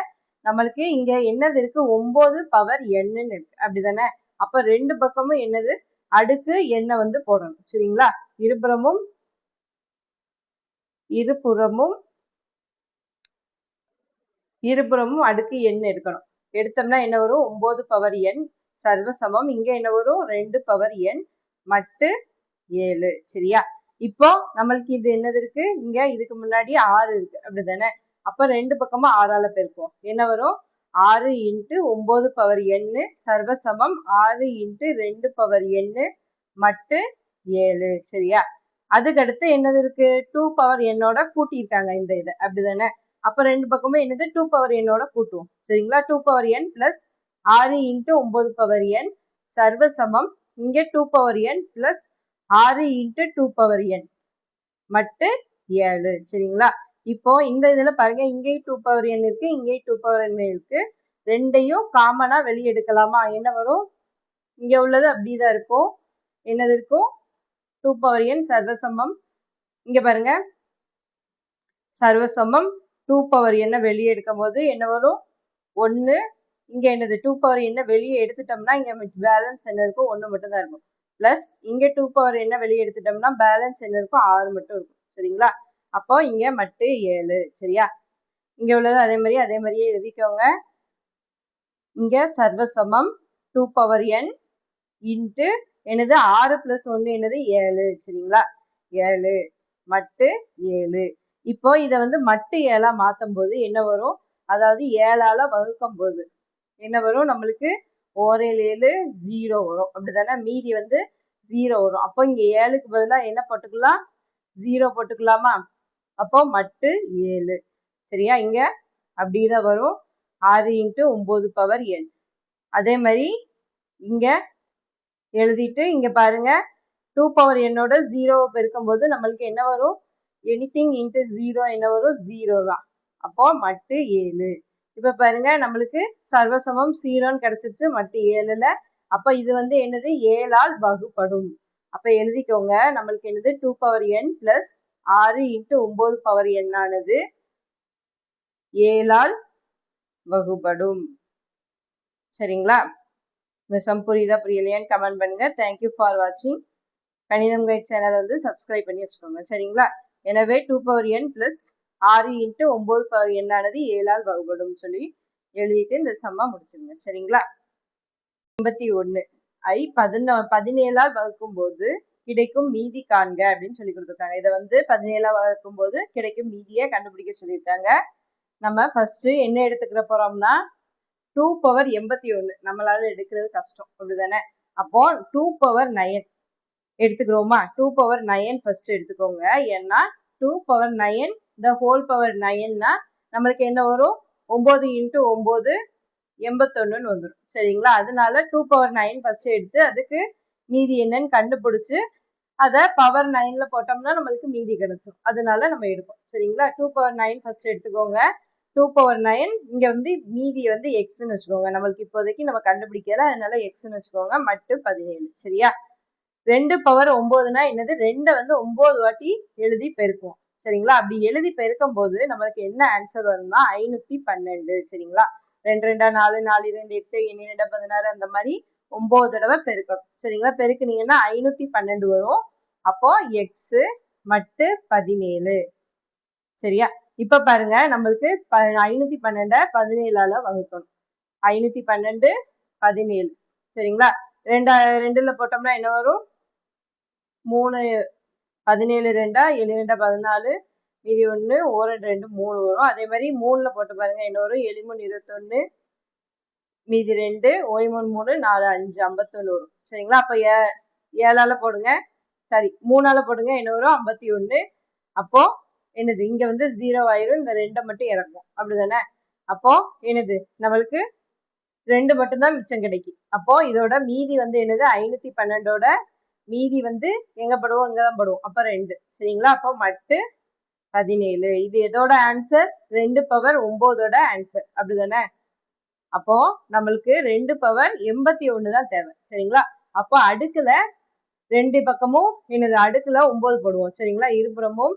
நம்மளுக்கு இங்க என்னது இருக்கு? 9 பவர் n இருக்கு. அப்படிதானே? அப்ப 2 பக்கமும் என்னது? அடுக்கு எண்ணை வந்து போடணும். சரிங்களா? இருபுறமும் இருபுறமும் அடுக்கு n எடுக்கணும். எடுத்தோம்னா என்ன வரும்? 9 பவர் n சர்வசமம். இங்க என்ன வரும்? 2 பவர் n மட்டு 7. சரியா? இப்போ நம்மளுக்கு இது என்னது இருக்கு? இங்க இதுக்கு முன்னாடி 6 இருக்கு. அப்படிதானே? அப்ப ரெண்டு பக்கமும் 6ஆல பெருக்குவோம். என்ன வரும்? 6 × 9 பவர் n சர்வசமம் 6 × 2 பவர் n மட்டு 7. சரியா? அதுக்கு அடுத்து என்னது இருக்கு? 2 பவர் n ஓட கூட்டியிருக்காங்க இந்த இதை. அப்படிதானே? அப்ப ரெண்டு பக்கமும் என்னது? 2 பவர் n ஓட கூட்டுவோம். சரிங்களா? 2 power n plus 6 × 9 power n சர்வசமம் இங்க 2 power n plus 6 × 2 power n மட்டு 7. சரிங்களா? இப்போ இந்த இதுல பாருங்க, இங்கேயும் 2 பவர் n இருக்கு, இங்கேயும் 2 பவர் n இருக்கு. ரெண்டையும் காமனா வெளியே எடுக்கலாமா? என்ன வரும்? இங்க உள்ளது அப்படிதான் இருக்கும். என்னது இருக்கும்? 2 பவர் n சர்வசமம். இங்க பாருங்க, சர்வசமம் 2 பவர் n வெளியே எடுக்கும் போது என்ன வரும்? 1. இங்க என்னது? 2 பவர் n வெளியே எடுத்துட்டோம்னா இங்க பேலன்ஸ் என்ன இருக்கும்? 1 மட்டும் தான் இருக்கும். பிளஸ் இங்க 2 பவர் n வெளியே எடுத்துட்டோம்னா பேலன்ஸ் என்ன இருக்கும்? 6 மட்டும் இருக்கும். சரிங்களா? அப்போ இங்க மட்டு 7. சரியா? இங்க உள்ளது அதே மாதிரியே எழுதிக்கோங்க. இங்க சர்வசமம் 2 பவர் n இன்ட்டு என்னது? 6 பிளஸ் 1 என்னது? 7. சரிங்களா? 7 மட்டு 7. இப்போ இதை வந்து மட்டு 7ஆ மாற்றும் போது என்ன வரும்? அதாவது 7ஆல வகுக்கும் போது என்ன வரும்? நம்மளுக்கு 1 7 0 வரும். அப்படிதானே? மீதி வந்து 0 வரும். அப்போ இங்க 7க்கு பதிலாக என்ன போட்டுக்கலாம்? 0 போட்டுக்கலாமா? அப்போ மட்டு 7. சரியா? இங்க அப்படிதான் வரும். 6 × 9 பவர் n. அதே மாதிரி இங்க எழுதிட்டு இங்க பாருங்க, 2 பவர் n ஓட 0 பெருக்கும் போது நம்மளுக்கு என்ன வரும்? எனிதிங் இன்ட்டு 0 என்ன வரும்? 0 தான். அப்போ மட்டு 7. இப்ப பாருங்க, நம்மளுக்கு சர்வசமம் 0ன்னு கிடைச்சிருச்சு மட்டு 7ல. அப்ப இது வந்து என்னது? 7ஆல் வகுப்படும். அப்ப எழுதிக்கோங்க, நம்மளுக்கு என்னது? 2 power n plus 6 × 9 power n ஆனது 7ஆல் வகுப்படும். சரிங்களா? இந்த சம் புரியுதா புரியலையான்னு கமெண்ட் பண்ணுங்க. தேங்க்யூ ஃபார் வாட்சிங். கணிதம் கைட் சேனல் வந்து சப்ஸ்கிரைப் பண்ணி வச்சுக்கோங்க. சரிங்களா? எனவே 2 power n plus 6 × 9 power n ஆனது 7ஆல் வகுப்படும் சொல்லி எழுதிட்டு இந்த சம்மா முடிச்சிருங்க. சரிங்களா? 81 ஐ 17ஆல் வகுக்கும் போது கிடைக்கும் மீதி காண்க அப்படின்னு சொல்லி கொடுத்துருக்காங்க. இதை வந்து 17ஆல் வகுக்கும் போது கிடைக்கும் மீதியை கண்டுபிடிக்க சொல்லியிருக்காங்க. நம்ம ஃபர்ஸ்ட் என்ன எடுத்துக்கிற போறோம்னா 2 பவர் 81 நம்மளால எடுக்கிறது கஷ்டம். அப்படிதானே? அப்போ 2 பவர் 9 எடுத்துக்கிறோமா? 2 பவர் 9 ஃபர்ஸ்ட் எடுத்துக்கோங்க. ஏன்னா 2 பவர் 9 the whole பவர் 9னா நம்மளுக்கு என்ன வரும்? 9 × 9 81ன்னு வந்துடும். சரிங்களா? அதனால 2 பவர் 9 ஃபர்ஸ்ட் எடுத்து அதுக்கு மீதி என்னன்னு கண்டுபிடிச்சு அதை பவர் 9ல போட்டோம்னா நம்மளுக்கு மீதி கிடைச்சிடும். அதனால நம்ம எடுப்போம். சரிங்களா? 2 பவர் 9 ஃபர்ஸ்ட் எடுத்துக்கோங்க. 2 பவர் 9 இங்க வந்து மீதி வந்து எக்ஸ்ன்னு வச்சுக்கோங்க. நம்மளுக்கு இப்போதைக்கு நம்ம கண்டுபிடிக்கல, அதனால எக்ஸ்ன்னு வச்சுக்கோங்க. மட்டு 17. சரியா? 2 பவர் 9னா என்னது? 2 வந்து 9 வாட்டி எழுதி பெருக்குவோம். சரிங்களா? அப்படி எழுதி பெருக்கும் போது நம்மளுக்கு என்ன ஆன்சர் வரும்னா 512. சரிங்களா? 2 2 4 4 2 8 2 16 அந்த மாதிரி 9 தடவை பெருக்கணும். சரிங்களா? பெருக்குனீங்கன்னா 512 வரும். அப்போ எக்ஸ் மட்டு 17. சரியா? இப்ப பாருங்க, நம்மளுக்கு 512 17ஆல வகுக்கணும். 512 17. சரிங்களா? 2ல போட்டோம்னா என்ன வரும்? 3 17 2 7 2 14 மீதி 1 1 2 3 வரும். அதே மாதிரி 3ல போட்டு பாருங்க என்ன வரும்? 7 3 21 மீதி 2 1 3 3 4 5 51 வரும். சரிங்களா? அப்ப 7ஆல போடுங்க, சரி 3ஆல போடுங்க என்ன வரும்? 51. அப்போ என்னது? இங்க வந்து 0 ஆயிரும். இந்த 2 மட்டும் இறக்கும். அப்படிதானே? அப்போ என்னது? நம்மளுக்கு 2 மட்டும்தான் மிச்சம் கிடைக்கும். அப்போ இதோட மீதி வந்து என்னது? 512ஓட மீதி வந்து எங்க படுவோம்? இங்கதான் படுவோம். அப்ப 2. சரிங்களா? அப்போ மட்டு 17. இது எதோட ஆன்சர்? 2 power 9ஓட answer. அப்படிதானே? அப்போ நம்மளுக்கு 2 பவர் 81 தான் தேவை. சரிங்களா? அப்போ அடுக்குல 2 பக்கமும் என்னது? அடுக்குல 9 போடுவோம். சரிங்களா? இருபுறமும்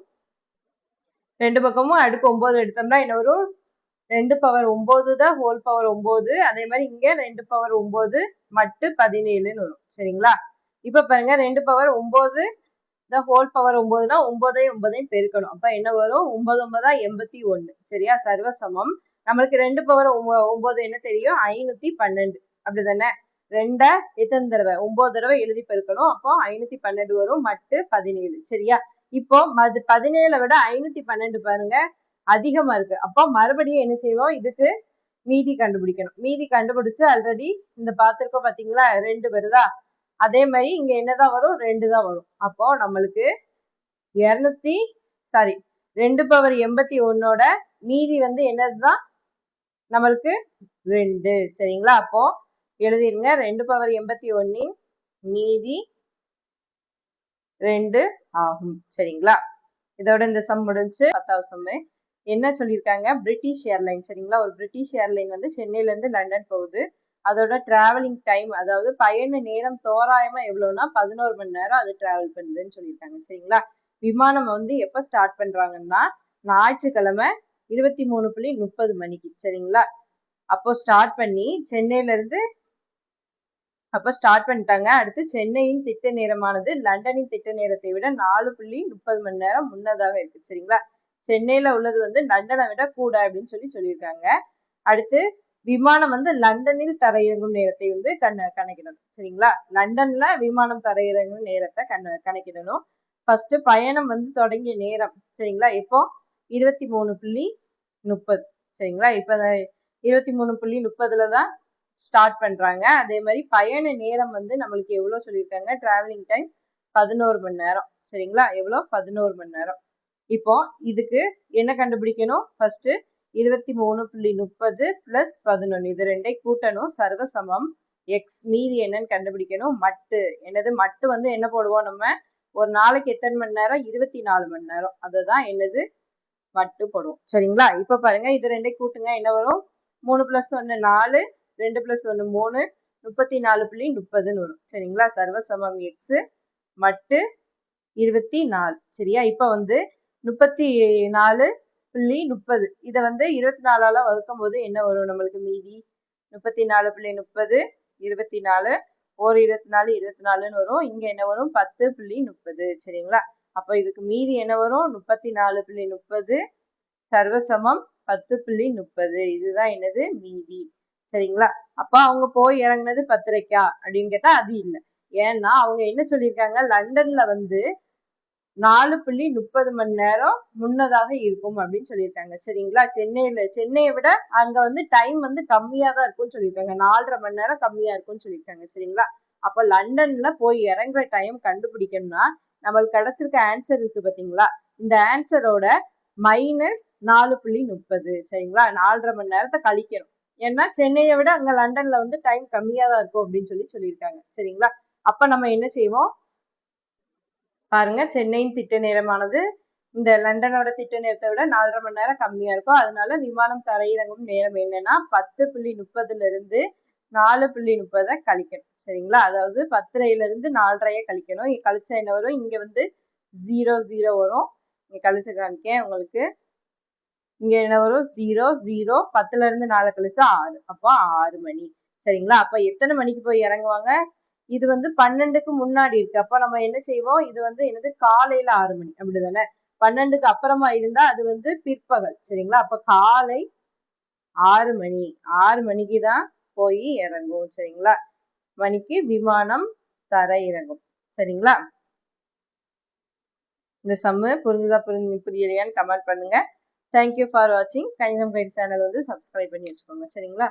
2 பக்கமும் அடுக்கு 9 எடுத்தோம்னா என்ன வரும்? 2 பவர் 9 தான் ஹோல் பவர் 9. அதே மாதிரி இங்க 2 பவர் 9 மட்டு 17ன்னு வரும். சரிங்களா? இப்ப பாருங்க, 2 பவர் 9 இந்த ஹோல் பவர் 9னா 9 பெருக்கணும். அப்ப என்ன வரும்? 9 9 81. சரியா? சர்வசமம். நம்மளுக்கு 2 பவர் 9 என்ன தெரியும்? 512. அப்படிதானே? 2 எத்தனை தடவை? 9 தடவை எழுதி பெருக்கணும். அப்போ 512 வரும். மட்டு 17. சரியா? இப்போ 17 விட 512 பாருங்க அதிகமா இருக்கு. அப்போ மறுபடியும் என்ன செய்வோம்? இதுக்கு மீதி கண்டுபிடிக்கணும். மீதி கண்டுபிடிச்சு ஆல்ரெடி இந்த பார்த்திருக்கோம் பாத்தீங்களா? 2 வருதா? அதே மாதிரி இங்க என்னதான் வரும்? 2 தான் வரும். அப்போ நம்மளுக்கு 2 பவர் 81ஓட மீதி வந்து என்னதுதான்? நம்மளுக்கு 2. சரிங்களா? அப்போ எழுதிருங்க. 2 பவர் 81 மீதி 2 ஆகும். சரிங்களா? இதோட இந்த சம் முடிஞ்சு 10வது சம்மு. என்ன சொல்லியிருக்காங்க? British airline. சரிங்களா? ஒரு பிரிட்டிஷ் ஏர்லைன் வந்து சென்னையில இருந்து லண்டன் போகுது. அதோட டிராவலிங் டைம், அதாவது பயண நேரம் தோராயமா எவ்வளவுனா 11 மணி நேரம் அது டிராவல் பண்ணுதுன்னு சொல்லியிருக்காங்க. சரிங்களா? விமானம் வந்து எப்ப ஸ்டார்ட் பண்றாங்கன்னா ஞாயிற்றுக்கிழமை 23:30 மணிக்கு. சரிங்களா? அப்போ ஸ்டார்ட் பண்ணி சென்னையில இருந்து ஸ்டார்ட் பண்ணிட்டாங்க. அடுத்து சென்னையின் திட்ட நேரமானது லண்டனின் திட்ட நேரத்தை விட 4:30 மணி நேரம் முன்னதாக இருக்கு. சரிங்களா? சென்னையில உள்ளது வந்து லண்டனை விட கூட அப்படின்னு சொல்லியிருக்காங்க. அடுத்து விமானம் வந்து லண்டனில் தரையிறங்கும் நேரத்தை வந்து கணக்கிடணும். சரிங்களா? லண்டன்ல விமானம் தரையிறங்கும் நேரத்தை கணக்கிடணும். ஃபர்ஸ்ட் பயணம் வந்து தொடங்கிய நேரம். சரிங்களா? இப்போ 23:30. சரிங்களா? இப்ப 23:30 தான் ஸ்டார்ட் பண்றாங்க. அதே மாதிரி பயண நேரம் வந்து நம்மளுக்கு எவ்வளவு சொல்லியிருக்காங்க? டிராவலிங் டைம் 11 மணி நேரம். சரிங்களா? எவ்வளவு? 11 மணி நேரம். இப்போ இதுக்கு என்ன கண்டுபிடிக்கணும்? ஃபர்ஸ்ட் 23:30 பிளஸ் 11 இது ரெண்டையும் கூட்டணும். சர்வசமம் எக்ஸ் மீதி என்னன்னு கண்டுபிடிக்கணும். மட்டு என்னது? மட்டு வந்து என்ன போடுவோம் நம்ம? ஒரு நாளைக்கு எத்தனை மணி நேரம்? 24 மணி நேரம். அதுதான் என்னது? மட்டு போடுவோம். சரிங்களா? இப்ப பாருங்க, இது ரெண்டையும் கூட்டுங்க. என்ன வரும்? 3 + 1 4, 2 + 1 3, 34:30 வரும். சரிங்களா? சர்வசமம் எக்ஸ் மட்டு 24. சரியா? இப்ப வந்து 34:30 இதை வந்து 24ஆல வகுக்கும் போது என்ன வரும் நம்மளுக்கு மீதி? 34:30 24 ஒரு 24 24ன்னு வரும். இங்க என்ன வரும்? 10:30. சரிங்களா? அப்ப இதுக்கு மீதி என்ன வரும்? 34:30 சர்வசமம் 10:30. இதுதான் என்னது? மீதி. சரிங்களா? அப்ப அவங்க போய் இறங்குனது 10:30 அப்படின்னு கேட்டா அது இல்லை. ஏன்னா அவங்க என்ன சொல்லியிருக்காங்க? லண்டன்ல வந்து 4:30 மணி நேரம் முன்னதாக இருக்கும் அப்படின்னு சொல்லியிருக்காங்க. சரிங்களா? சென்னையை விட அங்க வந்து டைம் வந்து கம்மியா தான் இருக்கும்னு சொல்லியிருக்காங்க. 4.5 மணி நேரம் கம்மியா இருக்கும்னு சொல்லியிருக்காங்க. சரிங்களா? அப்ப லண்டன்ல போய் இறங்குற டைம் கண்டுபிடிக்கணும்னா நம்மளுக்கு கிடைச்சிருக்க ஆன்சர் இருக்கு பாத்தீங்களா? இந்த ஆன்சரோட -4:30. சரிங்களா? 4.5 மணி நேரத்தை கழிக்கணும். ஏன்னா சென்னையை விட அங்க லண்டன்ல வந்து டைம் கம்மியா தான் இருக்கும் அப்படின்னு சொல்லியிருக்காங்க. சரிங்களா? அப்ப நம்ம என்ன செய்வோம் பாருங்க, சென்னையின் திட்ட நேரமானது இந்த லண்டனோட திட்ட நேரத்தை விட 4.5 மணி நேரம் கம்மியா இருக்கும். அதனால விமானம் தரையிறங்கும் நேரம் என்னன்னா 10:30 இருந்து 4:30 கழிக்கணும். சரிங்களா? அதாவது 10:30 இருந்து 4:30 கழிக்கணும். கழிச்சா என்ன வரும்? இங்க வந்து 00 வரும். இங்க கழிச்சு காமிக்கேன் உங்களுக்கு. இங்க என்ன வரும்? 0 0 10ல இருந்து 4 கழிச்சா 6. அப்போ 6 மணி. சரிங்களா? அப்ப எத்தனை மணிக்கு போய் இறங்குவாங்க? இது வந்து 12க்கு முன்னாடி இருக்கு. அப்ப நம்ம என்ன செய்வோம்? இது வந்து என்னது? காலையில 6 மணி. அப்படிதானே? 12க்கு அப்புறமா இருந்தா அது வந்து பிற்பகல். சரிங்களா? அப்ப காலை 6 மணி. 6 மணிக்கு தான் போய் இறங்கும். சரிங்களா? மணிக்கு விமானம் தர இறங்கும். சரிங்களா? இந்த சம்மு புரிஞ்சுதா புரியலையான்னு கமெண்ட் பண்ணுங்க. தேங்க்யூ ஃபார் வாட்சிங். கணிதம் கைடு சேனல் வந்து சப்ஸ்கிரைப் பண்ணி வச்சுக்கோங்க. சரிங்களா?